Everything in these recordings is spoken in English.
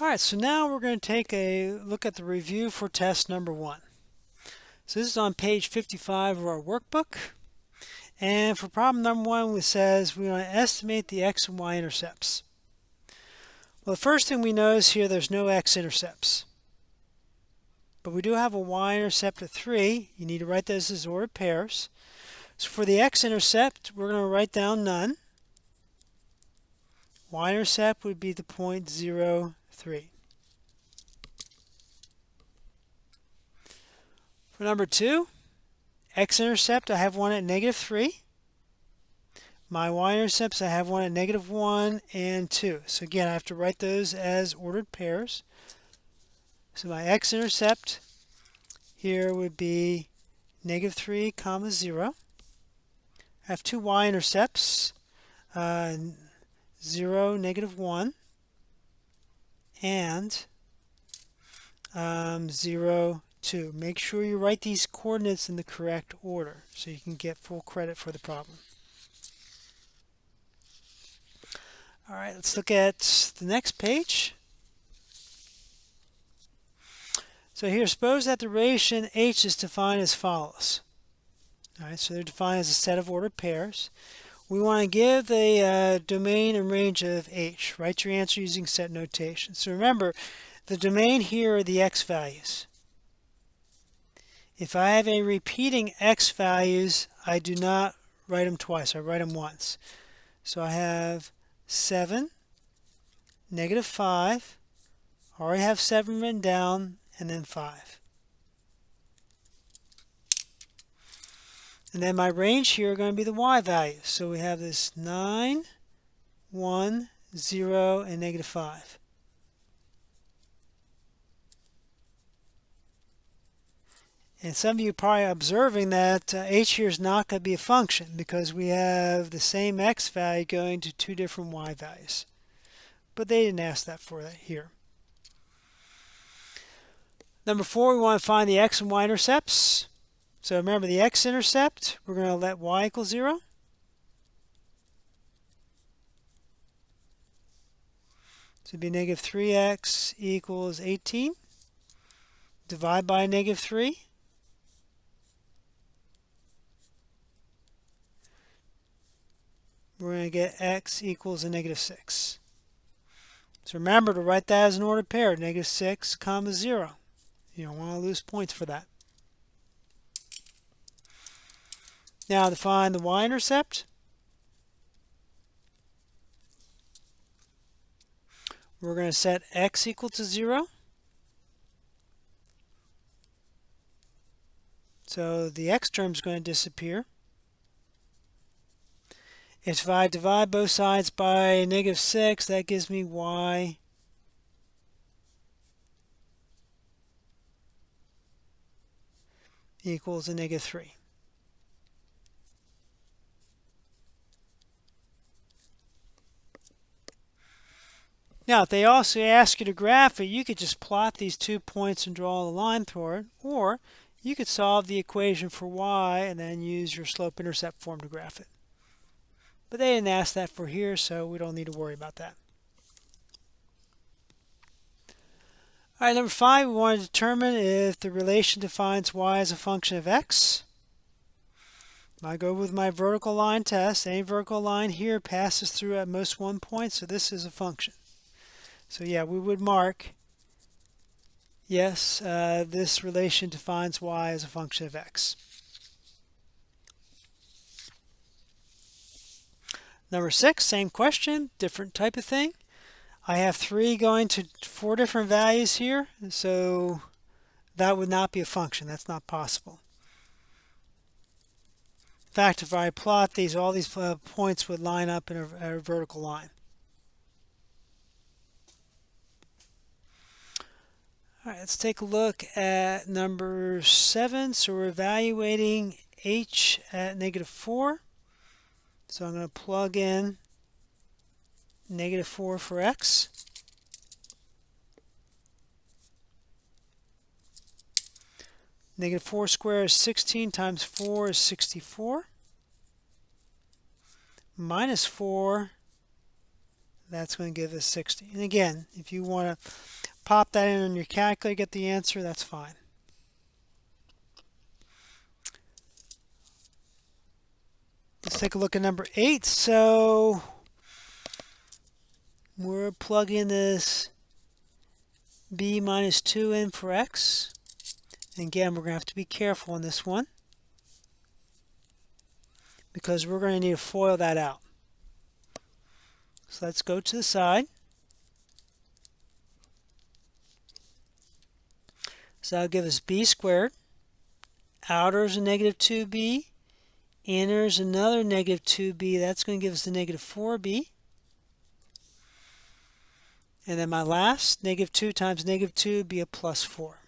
All right, so now we're going to take a look at the review for test number 1. So this is on page 55 of our workbook. And for problem number 1, it says we want to estimate the x and y intercepts. Well, the first thing we notice here, there's no x-intercepts. But we do have a y-intercept of 3. You need to write those as ordered pairs. So for the x-intercept, we're going to write down none. Y-intercept would be the point 0, 3. For number 2, x-intercept, I have one at negative 3. My y-intercepts, I have one at negative 1 and 2. So again, I have to write those as ordered pairs. So my x-intercept here would be negative 3, comma 0. I have two y-intercepts, 0, negative 1, and 0, 2. Make sure you write these coordinates in the correct order so you can get full credit for the problem. All right, let's look at the next page. So here, suppose that the relation H is defined as follows. All right, so they're defined as a set of ordered pairs. We want to give the domain and range of H. Write your answer using set notation. So remember, the domain here are the x values. If I have a repeating x values, I do not write them twice. I write them once. So I have 7, negative 5. I already have 7 written down, and then 5. And then my range here are going to be the y values. So we have this 9, 1, 0, and negative 5. And some of you are probably observing that h here is not going to be a function because we have the same x value going to two different y values. But they didn't ask that for that here. Number 4, we want to find the x and y intercepts. So remember the x-intercept, we're going to let y equal 0. So it'd be negative 3x equals 18. Divide by negative 3. We're going to get x equals a negative 6. So remember to write that as an ordered pair, negative 6, comma 0. You don't want to lose points for that. Now to find the y-intercept, we're going to set x equal to 0. So the x term is going to disappear. If I divide both sides by negative 6, that gives me y equals a negative 3. Now, if they also ask you to graph it, you could just plot these 2 points and draw a line through it, or you could solve the equation for y and then use your slope-intercept form to graph it. But they didn't ask that for here, so we don't need to worry about that. All right, number 5, we want to determine if the relation defines y as a function of x. I go with my vertical line test. Any vertical line here passes through at most 1 point, so this is a function. So yeah, we would mark, yes, this relation defines y as a function of x. Number 6, same question, different type of thing. I have 3 going to 4 different values here, so that would not be a function. That's not possible. In fact, if I plot these, all these points would line up in a vertical line. All right, let's take a look at number 7. So we're evaluating h at negative 4. So I'm going to plug in negative 4 for x. Negative 4 squared is 16 times 4 is 64. Minus 4, That's going to give us 60. And again, if you want to pop that in on your calculator, get the answer, that's fine. Let's take a look at number 8. So we're plugging this b minus 2 in for x. And again, we're going to have to be careful on this one because we're going to need to FOIL that out. So let's go to the side. So that'll give us b squared. Outer is a negative 2b. Inner is another negative 2b. That's going to give us the negative 4b. And then my last, negative 2 times negative 2 would be a plus 4.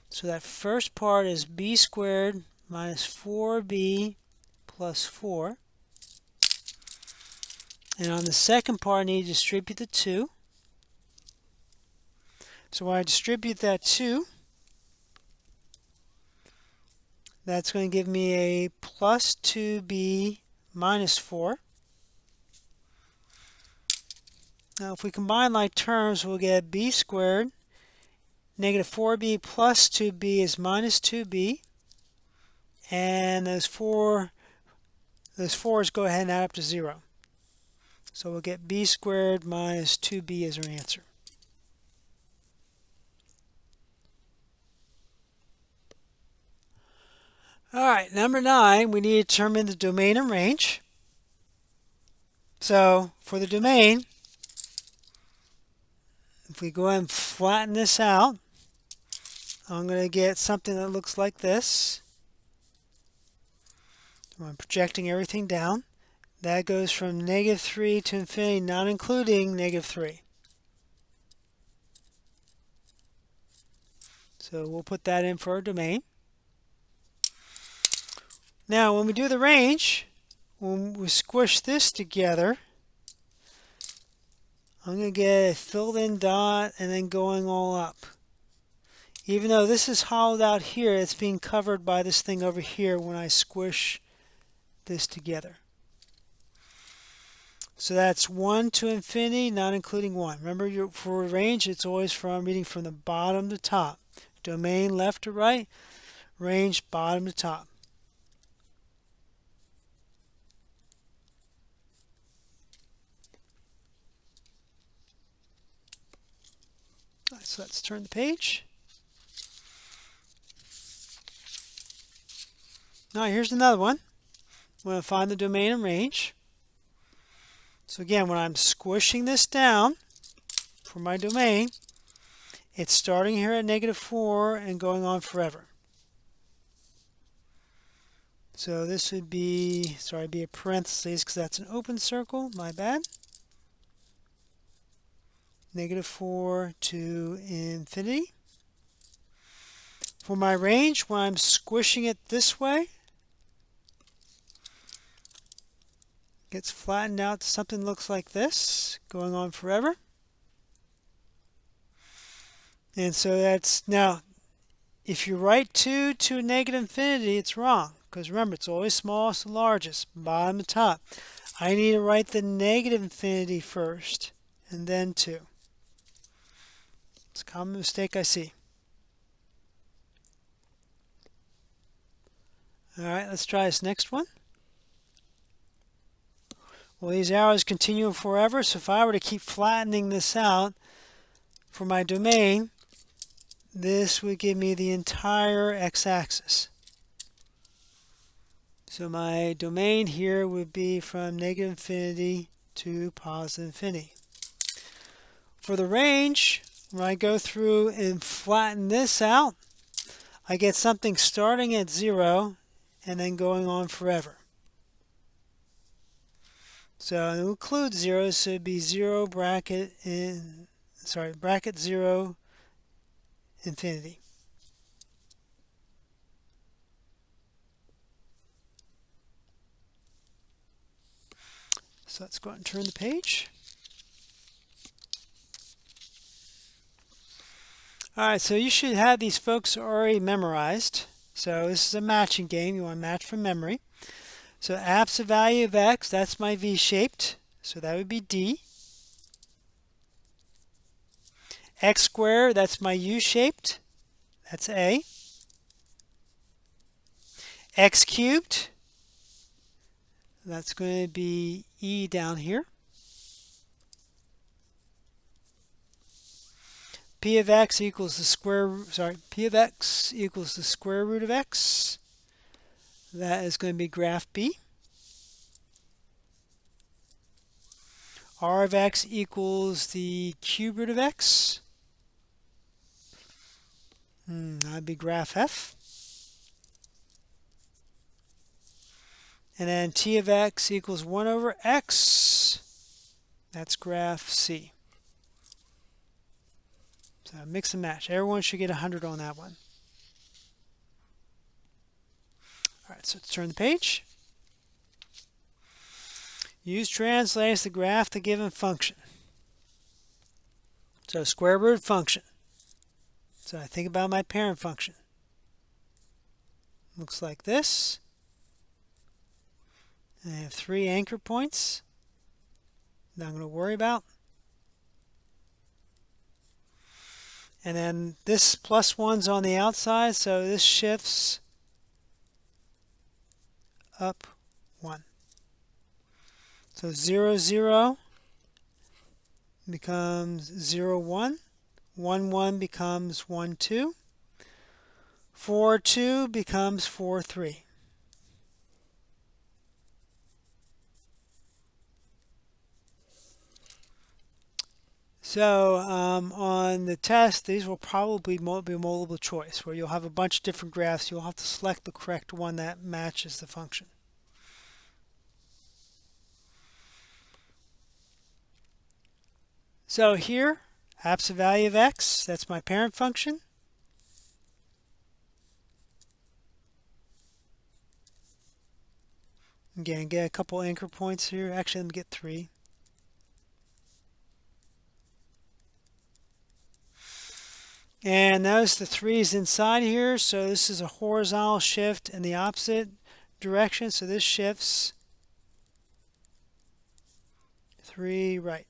So that first part is b squared minus 4b plus 4. And on the second part, I need to distribute the 2. So when I distribute that 2, that's going to give me a plus 2b minus 4. Now if we combine like terms, we'll get b squared. Negative 4b plus 2b is minus 2b. And those 4s go ahead and add up to 0. So we'll get b squared minus 2b as our answer. Alright, number 9, we need to determine the domain and range. So for the domain, if we go ahead and flatten this out, I'm going to get something that looks like this. I'm projecting everything down. That goes from negative 3 to infinity, not including negative 3. So we'll put that in for our domain. Now when we do the range, when we squish this together, I'm going to get a filled in dot and then going all up. Even though this is hollowed out here, it's being covered by this thing over here when I squish this together. So that's 1 to infinity, not including 1. Remember, for range, it's always reading from the bottom to top. Domain left to right, range bottom to top. So let's turn the page. Now here's another one. I'm going to find the domain and range. So again, when I'm squishing this down for my domain, it's starting here at negative 4 and going on forever. So this would be, sorry, be a parentheses because that's an open circle, my bad. Negative 4 to infinity. For my range, when I'm squishing it this way, it gets flattened out to something that looks like this, going on forever. And so that's, now, if you write 2 to negative infinity, it's wrong. Because remember, it's always smallest to largest, bottom to top. I need to write the negative infinity first, and then 2. It's a common mistake I see. Alright, let's try this next one. Well, these arrows continue forever, so if I were to keep flattening this out for my domain, this would give me the entire x-axis. So my domain here would be from negative infinity to positive infinity. For the range, when I go through and flatten this out, I get something starting at 0 and then going on forever. So it will include 0, so it'd be 0 bracket 0 infinity. So let's go ahead and turn the page. Alright, so you should have these folks already memorized. So this is a matching game. You want to match from memory. So absolute value of x, that's my v-shaped. so that would be D. X squared, that's my U-shaped, that's A. X cubed, that's going to be E down here. P of x equals the P of x equals the square root of x. That is going to be graph B. R of x equals the cube root of x. That would be graph F. And then T of x equals 1 over x. That's graph C. So mix and match. Everyone should get 100 on that one. All right, so let's turn the page. Use translate to graph the given function. So square root function. So I think about my parent function. Looks like this. I have 3 anchor points that I'm going to worry about. And then this plus 1's on the outside, so this shifts up 1. So 0, 0 becomes 0, 1. 1, 1 becomes 1, 2. 4, 2 becomes 4, 3. So on the test, these will probably be multiple choice, where you'll have a bunch of different graphs. You'll have to select the correct one that matches the function. So here, absolute value of x, that's my parent function. Again, get a couple anchor points here. Actually, let me get 3. And notice the 3 is inside here, so this is a horizontal shift in the opposite direction. So this shifts 3 right.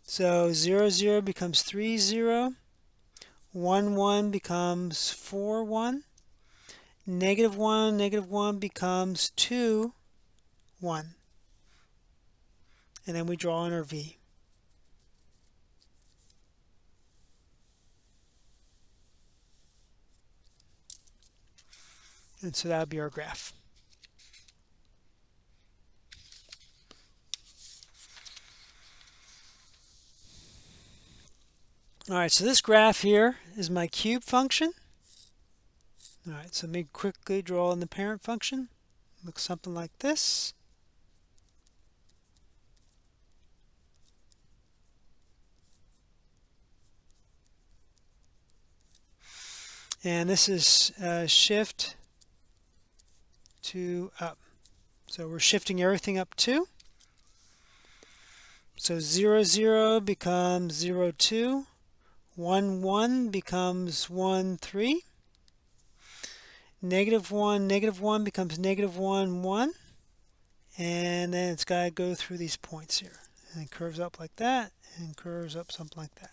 So 0, 0 becomes 3, 0. 1, 1 becomes 4, 1. Negative 1 becomes 2, 1. And then we draw in our V. And so that would be our graph. All right, so this graph here is my cube function. All right, so let me quickly draw in the parent function. Looks something like this. And this is shift to up. So we're shifting everything up 2. So 0, 0 becomes 0, 2. 1, 1 becomes 1, 3. Negative 1 becomes negative 1, 1. And then it's got to go through these points here. And it curves up like that, and curves up something like that.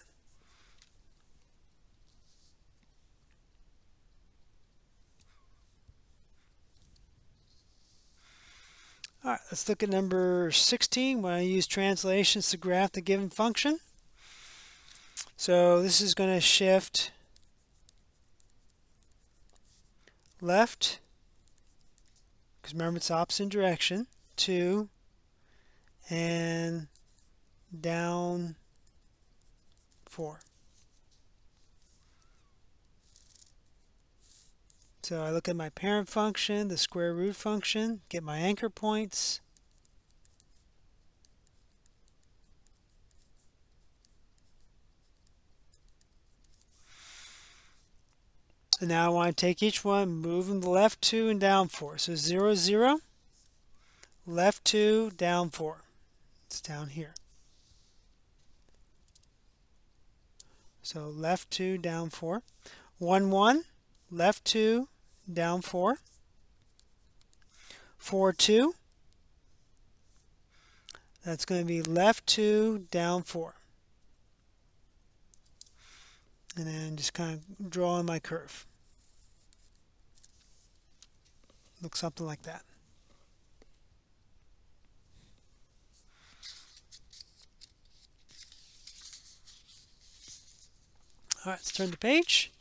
All right, let's look at number 16, when I use translations to graph the given function. So this is going to shift left, because remember it's opposite direction, 2, and down 4. So I look at my parent function, the square root function, get my anchor points. And now I want to take each one, move them to left 2 and down 4. So 0, 0, left 2, down 4. It's down here. So left 2, down 4. 1, 1, left 2, down 4. 4, 2. That's going to be left 2, down 4. And then just kind of draw in my curve. Looks something like that. All right, let's turn the page.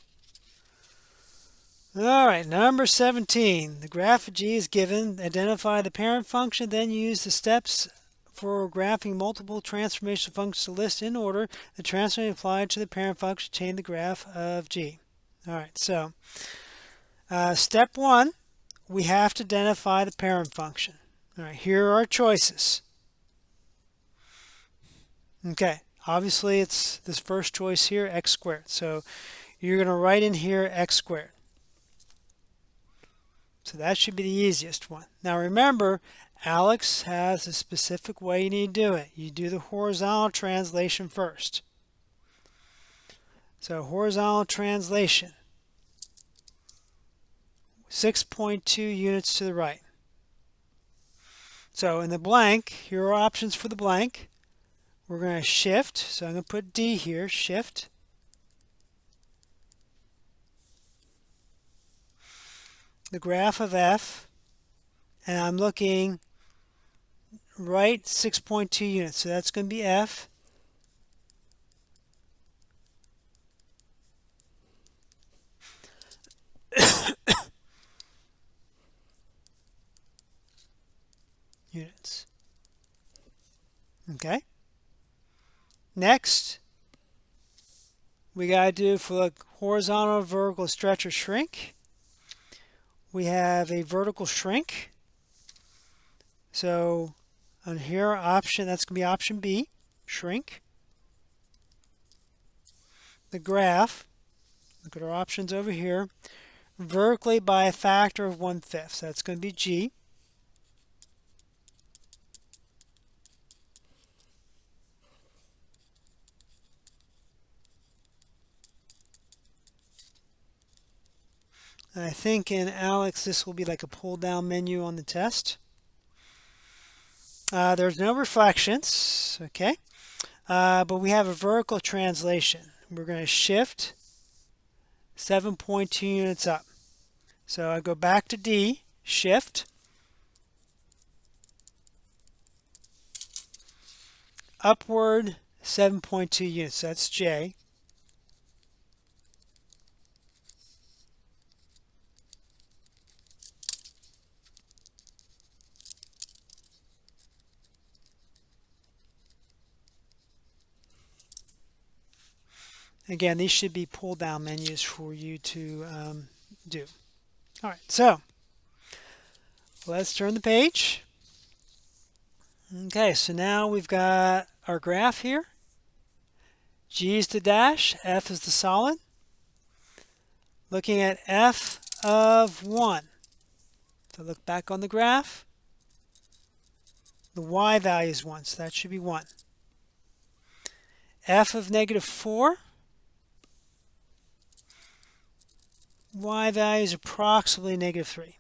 All right, number 17. The graph of G is given. Identify the parent function, then use the steps for graphing multiple transformation functions to list in order the transformation applied to the parent function to obtain the graph of G. All right, so step 1, we have to identify the parent function. All right, here are our choices. Okay, obviously it's this first choice here, x squared. So you're going to write in here x squared. So that should be the easiest one. Now remember, Alex has a specific way you need to do it. You do the horizontal translation first. So horizontal translation, 6.2 units to the right. So in the blank, here are options for the blank. We're going to shift, so I'm going to put D here, shift. The graph of F, and I'm looking right 6.2 units, so that's going to be F. Units. Okay. Next, we got to do for the horizontal, vertical stretch or shrink. We have a vertical shrink. So on here, option, that's going to be option B, shrink. The graph, look at our options over here, vertically by a factor of 1/5. So that's going to be G. And I think in Alex, this will be like a pull-down menu on the test. There's no reflections, okay? But we have a vertical translation. We're going to shift 7.2 units up. So I go back to D, shift, upward 7.2 units, that's J. Again, these should be pull-down menus for you to do. All right, so let's turn the page. Okay, so now we've got our graph here. G is the dash, F is the solid. Looking at F of 1. So look back on the graph. The Y value is 1, so that should be 1. F of -4. Y value is approximately -3.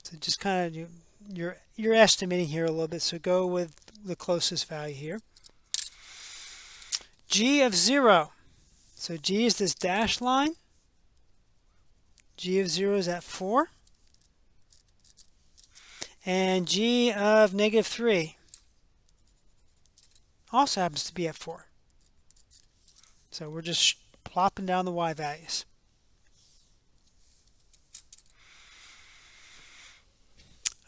So just kind of you're estimating here a little bit, so go with the closest value here. G of 0. So G is this dashed line. G of 0 is at 4. And G of -3 also happens to be at 4. So we're just plopping down the Y values.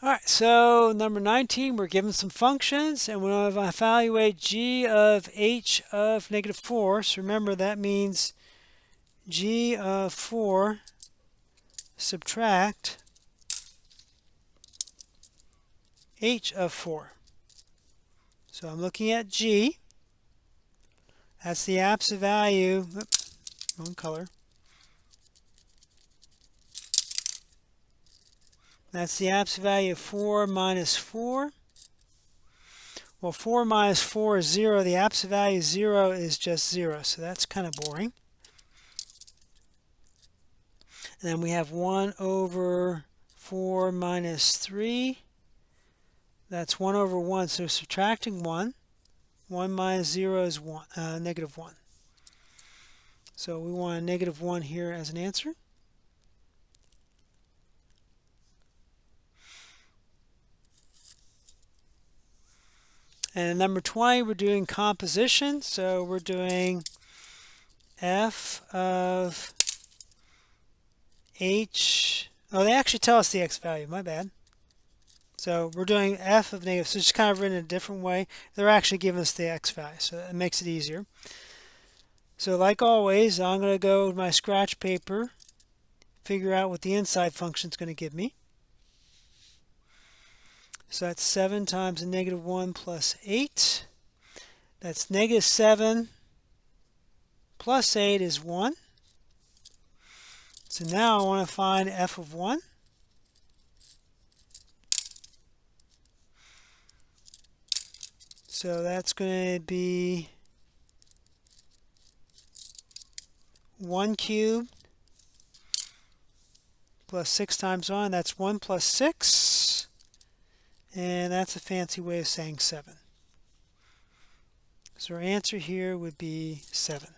All right, so number 19, we're given some functions, and we're going to evaluate G of H of -4. So remember, that means G of 4 subtract H of 4. So I'm looking at G. That's the absolute value. Oops, wrong color. That's the absolute value of 4 minus 4. Well, 4 minus 4 is 0. The absolute value of 0 is just 0. So that's kind of boring. And then we have 1 over 4 minus 3, that's 1 over 1, so subtracting 1. 1 minus 0 is negative 1. So we want a negative 1 here as an answer. And number 20, we're doing composition. So we're doing f of h. Oh, they actually tell us the x value. My bad. So we're doing f of negative. So it's just kind of written in a different way. They're actually giving us the x value, so it makes it easier. So like always, I'm going to go with my scratch paper, figure out what the inside function is going to give me. So that's 7 times a negative 1 plus 8. That's negative 7 plus 8 is 1. So now I want to find f of 1. So that's going to be 1 cubed plus 6 times 1. That's 1 plus 6. And that's a fancy way of saying 7. So our answer here would be 7.